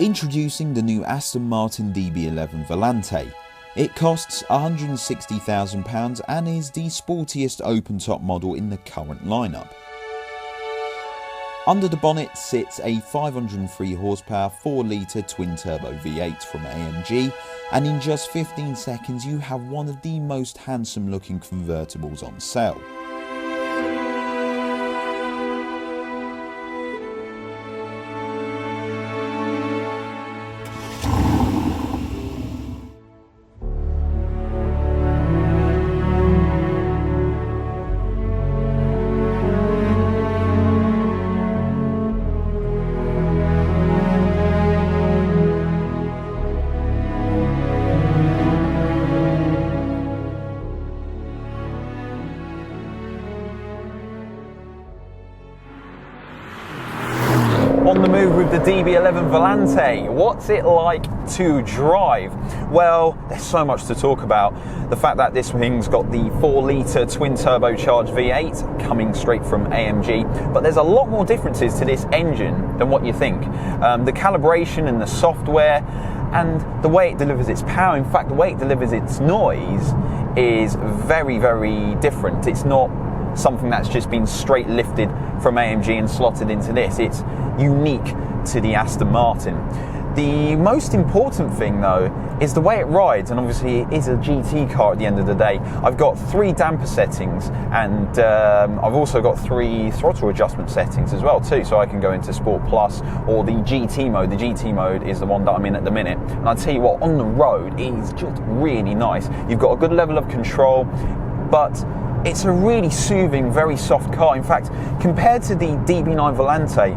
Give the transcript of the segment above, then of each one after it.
Introducing the new Aston Martin DB11 Volante. It costs £160,000 and is the sportiest open-top model in the current lineup. Under the bonnet sits a 503 horsepower 4-litre twin-turbo V8 from AMG, and in just 15 seconds you have one of the most handsome-looking convertibles on sale. On the move with the DB11 Volante. What's it like to drive? Well, there's so much to talk about. The fact that this thing's got the 4-litre twin turbocharged V8 coming straight from AMG, but there's a lot more differences to this engine than what you think. The calibration and the software and the way it delivers its power, in fact the way it delivers its noise, is very, very different. It's not something that's just been straight lifted from AMG and slotted into this. It's unique to the Aston Martin. The most important thing though is the way it rides, and obviously it is a GT car at the end of the day. I've got 3 damper settings, and I've also got 3 throttle adjustment settings as well too, so I can go into Sport Plus or the GT mode. The GT mode is the one that I'm in at the minute, and I tell you what, on the road it is just really nice. You've got a good level of control, but it's a really soothing, very soft car. In fact, compared to the DB9 Volante,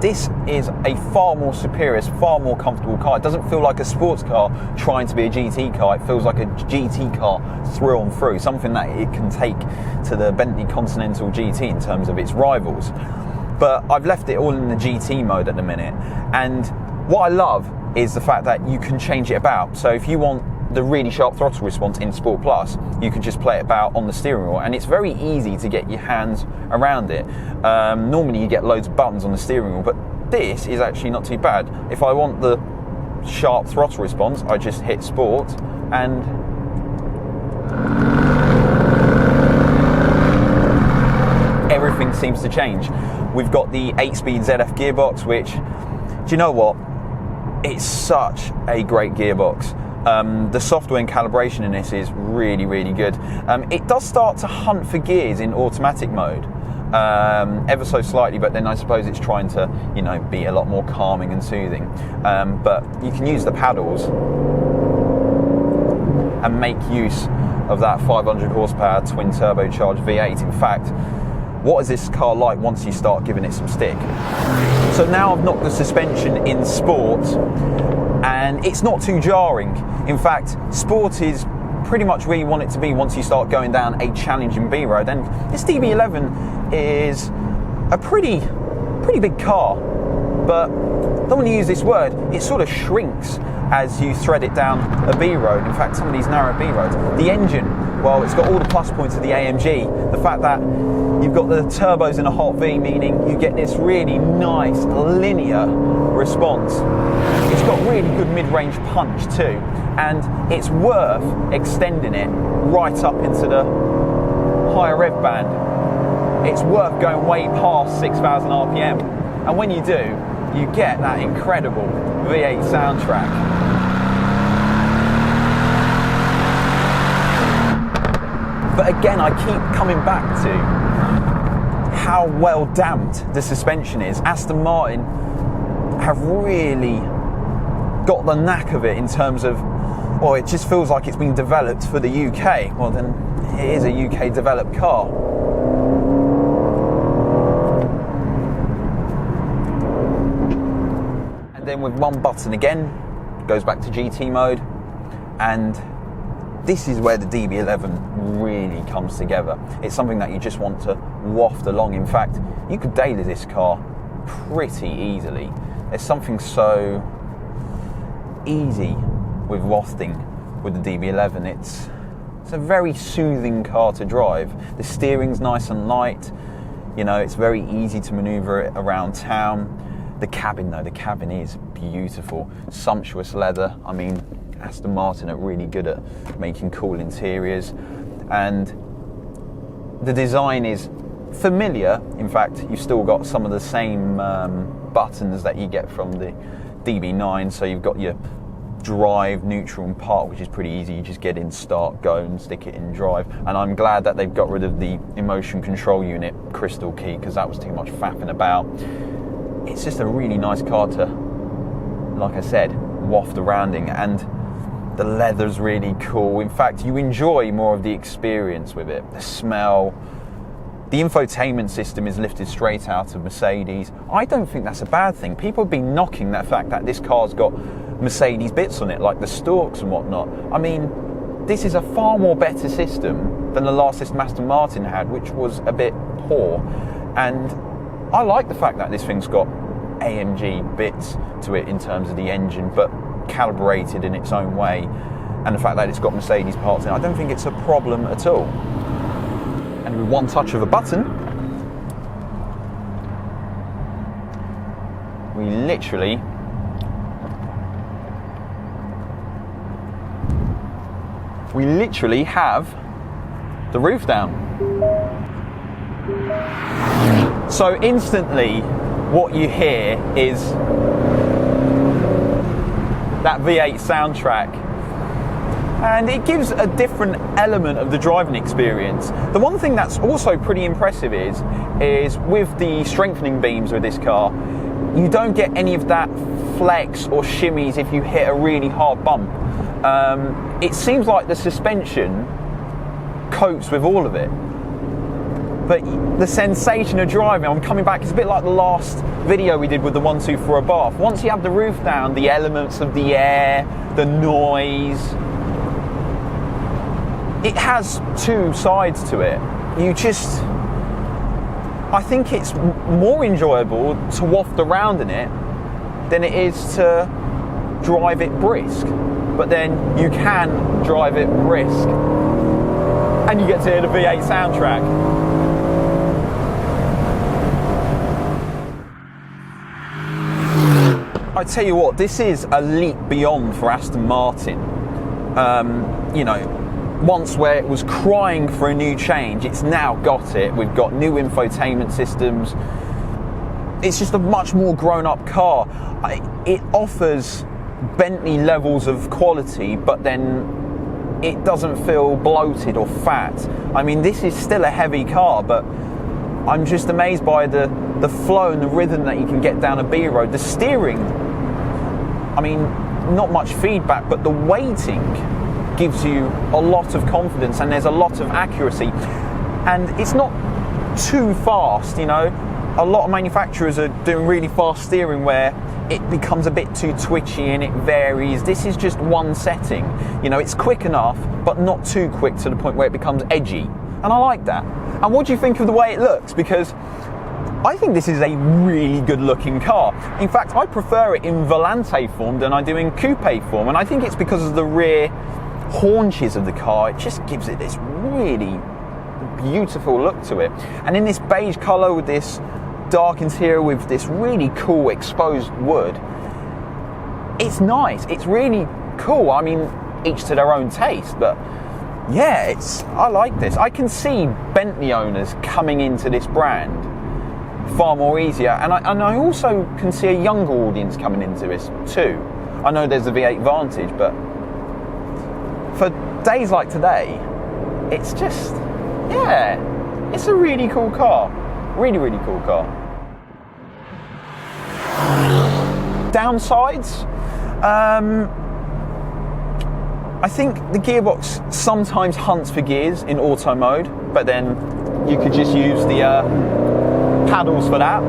this is a far more superior, far more comfortable car. It doesn't feel like a sports car trying to be a GT car. It feels like a GT car through and through, something that it can take to the Bentley Continental GT in terms of its rivals. But I've left it all in the GT mode at the minute, and what I love is the fact that you can change it about. So if you want the really sharp throttle response in Sport Plus, you can just play it about on the steering wheel, and it's very easy to get your hands around it. Normally you get loads of buttons on the steering wheel, but this is actually not too bad. If I want the sharp throttle response, I just hit Sport, and everything seems to change. We've got the 8-speed ZF gearbox, which, do you know what? It's such a great gearbox. The software and calibration in this is really, really good. It does start to hunt for gears in automatic mode, ever so slightly, but then I suppose it's trying to, you know, be a lot more calming and soothing. But you can use the paddles and make use of that 500 horsepower twin turbocharged V8. In fact, what is this car like once you start giving it some stick? So now I've knocked the suspension in Sport, and it's not too jarring. In fact, Sport is pretty much where you want it to be once you start going down a challenging B road. And this DB11 is a pretty big car, but I don't want to use this word, it sort of shrinks as you thread it down a B road. In fact, some of these narrow B roads. The engine, well, it's got all the plus points of the AMG. The fact that you've got the turbos in a hot V, meaning you get this really nice linear response. It's got really good mid-range punch too, and it's worth extending it right up into the higher rev band. It's worth going way past 6,000 RPM, and when you do, you get that incredible V8 soundtrack. But again, I keep coming back to how well damped the suspension is. Aston Martin have really got the knack of it in terms of, well, it just feels like it's been developed for the UK. Well, then it is a UK developed car. And then with one button again, goes back to GT mode, and this is where the DB11 really comes together. It's something that you just want to waft along. In fact, you could daily this car pretty easily. There's something so easy with wafting with the DB11. It's a very soothing car to drive. The steering's nice and light. You know, it's very easy to maneuver it around town. The cabin though, the cabin is beautiful, sumptuous leather. I mean, Aston Martin are really good at making cool interiors, and the design is familiar. In fact, you've still got some of the same buttons that you get from the DB9. So you've got your drive, neutral and park, which is pretty easy. You just get in, start, go and stick it in drive. And I'm glad that they've got rid of the emotion control unit crystal key, because that was too much faffing about. It's just a really nice car to, like I said, waft around in, and the leather's really cool. In fact, you enjoy more of the experience with it. The smell, the infotainment system is lifted straight out of Mercedes. I don't think that's a bad thing. People have been knocking that fact that this car's got Mercedes bits on it, like the stalks and whatnot. I mean, this is a far more better system than the last system Aston Martin had, which was a bit poor. And I like the fact that this thing's got AMG bits to it in terms of the engine, but calibrated in its own way, and the fact that it's got Mercedes parts in it. I don't think it's a problem at all. And with one touch of a button, we literally have the roof down. So instantly what you hear is that V8 soundtrack, and it gives a different element of the driving experience. The one thing that's also pretty impressive is with the strengthening beams with this car, you don't get any of that flex or shimmies if you hit a really hard bump. It seems like the suspension copes with all of it, but the sensation of driving, I'm coming back, it's a bit like the last video we did with the 124 Bath. Once you have the roof down, the elements of the air, the noise, it has two sides to it. I think it's more enjoyable to waft around in it than it is to drive it brisk. But then you can drive it brisk, and you get to hear the V8 soundtrack. I tell you what, this is a leap beyond for Aston Martin. You know, once where it was crying for a new change, it's now got it. We've got new infotainment systems. It's just a much more grown-up car. It offers Bentley levels of quality, but then it doesn't feel bloated or fat. I mean, this is still a heavy car, but I'm just amazed by the flow and the rhythm that you can get down a B road. The steering, I mean, not much feedback, but the weighting gives you a lot of confidence, and there's a lot of accuracy, and it's not too fast. You know, a lot of manufacturers are doing really fast steering where it becomes a bit too twitchy and it varies. This is just one setting. You know, it's quick enough, but not too quick to the point where it becomes edgy. And I like that. And what do you think of the way it looks? Because I think this is a really good looking car. In fact, I prefer it in Volante form than I do in coupé form. And I think it's because of the rear haunches of the car. It just gives it this really beautiful look to it. And in this beige colour with this dark interior with this really cool exposed wood, it's nice. It's really cool. I mean, each to their own taste, but yeah, I like this. I can see Bentley owners coming into this brand far more easier, and I also can see a younger audience coming into this too. I know there's the V8 Vantage, but for days like today, it's just, yeah, it's a really cool car. Really, really cool car. Downsides? I think the gearbox sometimes hunts for gears in auto mode, but then you could just use the paddles for that.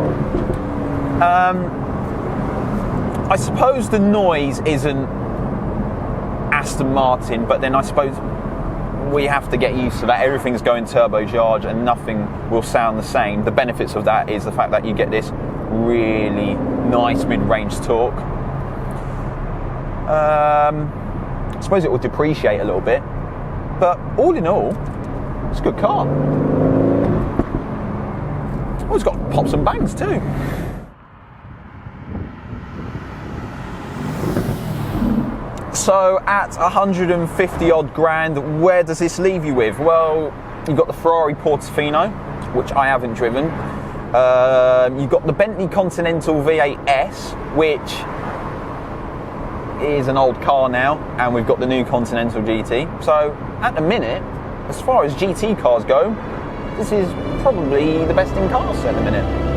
I suppose the noise isn't Aston Martin, but then I suppose we have to get used to that. Everything's going turbocharged and nothing will sound the same. The benefits of that is the fact that you get this really nice mid-range torque. I suppose it will depreciate a little bit, but all in all, it's a good car. Oh, it's got pops and bangs too. So at 150 odd grand, where does this leave you with? Well, you've got the Ferrari Portofino, which I haven't driven. You've got the Bentley Continental V8S, which is an old car now, and we've got the new Continental GT. So at the minute, as far as GT cars go, this is probably the best in cars at the minute.